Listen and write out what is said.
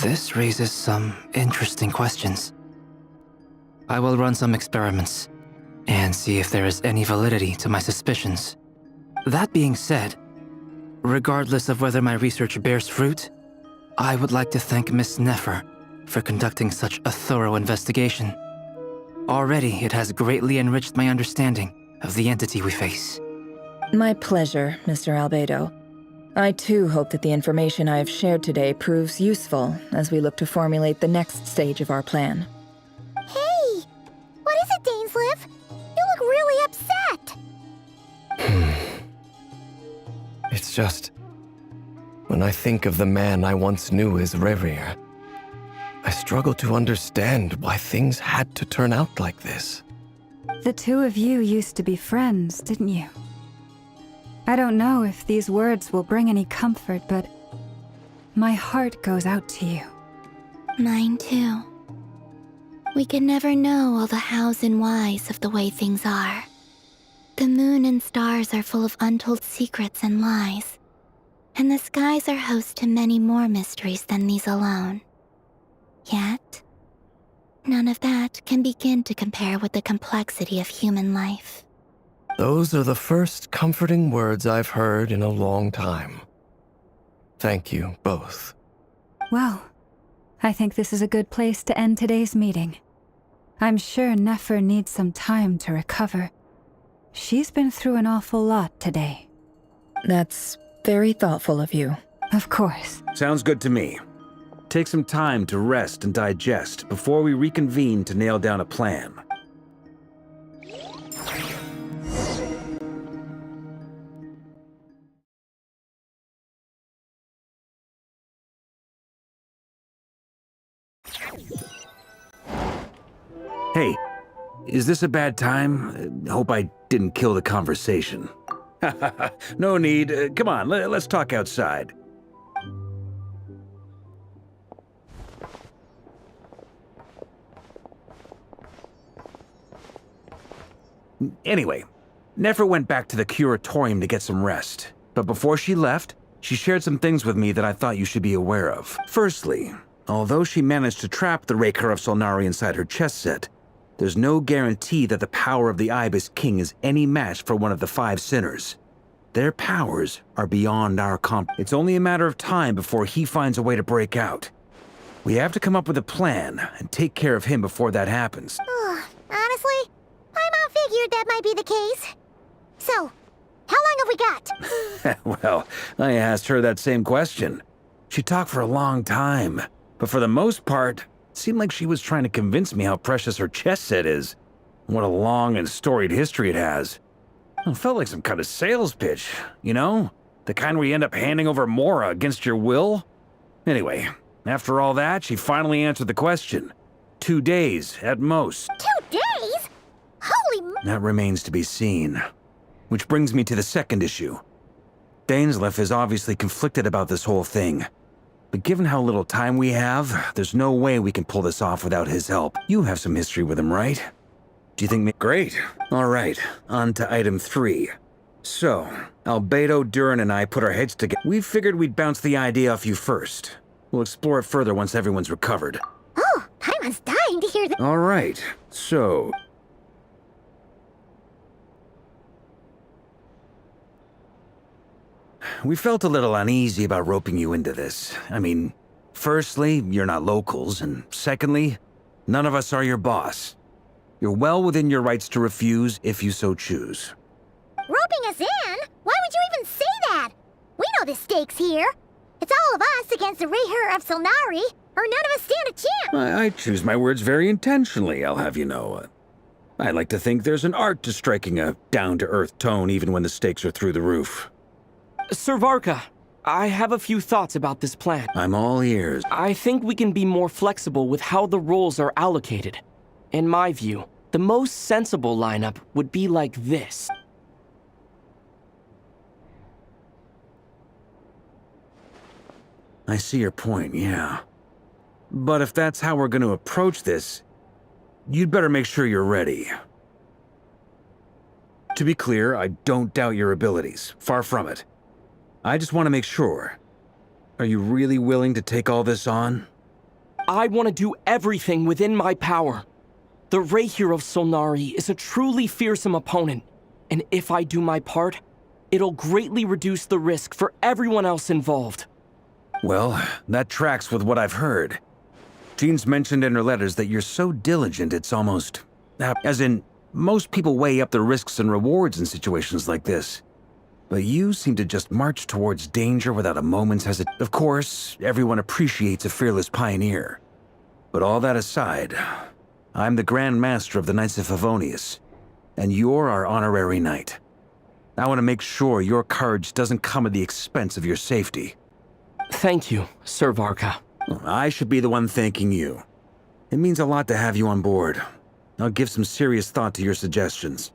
This raises some interesting questions. I will run some experiments and see if there is any validity to my suspicions. That being said, regardless of whether my research bears fruit, I would like to thank Miss Nefer for conducting such a thorough investigation. Already, it has greatly enriched my understanding of the entity we face. My pleasure, Mr. Albedo. I too hope that the information I have shared today proves useful as we look to formulate the next stage of our plan. Hey! What is it, Dainsleif? You look really upset! It's just... when I think of the man I once knew as Rerir, I struggle to understand why things had to turn out like this. The two of you used to be friends, didn't you? I don't know if these words will bring any comfort, but my heart goes out to you. Mine too. We could never know all the hows and whys of the way things are. The moon and stars are full of untold secrets and lies, and the skies are host to many more mysteries than these alone. Yet, none of that can begin to compare with the complexity of human life. Those are the first comforting words I've heard in a long time. Thank you, both. Well, I think this is a good place to end today's meeting. I'm sure Nefer needs some time to recover. She's been through an awful lot today. That's very thoughtful of you. Of course. Sounds good to me. Take some time to rest and digest before we reconvene to nail down a plan. Hey, is this a bad time? Hope I didn't kill the conversation. No need. Come on, let's talk outside. Anyway, Nefer went back to the curatorium to get some rest. But before she left, she shared some things with me that I thought you should be aware of. Firstly, although she managed to trap the Raker of Solnari inside her chess set, there's no guarantee that the power of the Ibis King is any match for one of the 5 sinners. Their powers are beyond our It's only a matter of time before he finds a way to break out. We have to come up with a plan and take care of him before that happens. Honestly, my mom figured that might be the case. So, how long have we got? Well, I asked her that same question. She talked for a long time, but for the most part, it seemed like she was trying to convince me how precious her chess set is. What a long and storied history it has. It felt like some kind of sales pitch, you know? The kind where you end up handing over Mora against your will? Anyway, after all that, she finally answered the question. 2 days, at most. 2 days? Holy... That remains to be seen. Which brings me to the second issue. Dainsleif is obviously conflicted about this whole thing. But given how little time we have, there's no way we can pull this off without his help. You have some history with him, right? Do you think... Great. All right, on to item 3. So, Albedo, Durin, and I put our heads together. We figured we'd bounce the idea off you first. We'll explore it further once everyone's recovered. Oh, Paimon's dying to hear that. All right, so... We felt a little uneasy about roping you into this. I mean, firstly, you're not locals, and secondly, none of us are your boss. You're well within your rights to refuse if you so choose. Roping us in? Why would you even say that? We know the stakes here. It's all of us against the Raher of Solnari, or none of us stand a chance. I choose my words very intentionally, I'll have you know. I like to think there's an art to striking a down-to-earth tone even when the stakes are through the roof. Sir Varka, I have a few thoughts about this plan. I'm all ears. I think we can be more flexible with how the roles are allocated. In my view, the most sensible lineup would be like this. I see your point, yeah. But if that's how we're going to approach this, you'd better make sure you're ready. To be clear, I don't doubt your abilities. Far from it. I just want to make sure. Are you really willing to take all this on? I want to do everything within my power. The Rahier of Solnari is a truly fearsome opponent, and if I do my part, it'll greatly reduce the risk for everyone else involved. Well, that tracks with what I've heard. Jean's mentioned in her letters that you're so diligent it's almost... as in, most people weigh up the risks and rewards in situations like this. But you seem to just march towards danger without a moment's hesitation. Of course, everyone appreciates a fearless pioneer. But all that aside, I'm the Grand Master of the Knights of Favonius, and you're our honorary knight. I want to make sure your courage doesn't come at the expense of your safety. Thank you, Sir Varka. I should be the one thanking you. It means a lot to have you on board. I'll give some serious thought to your suggestions.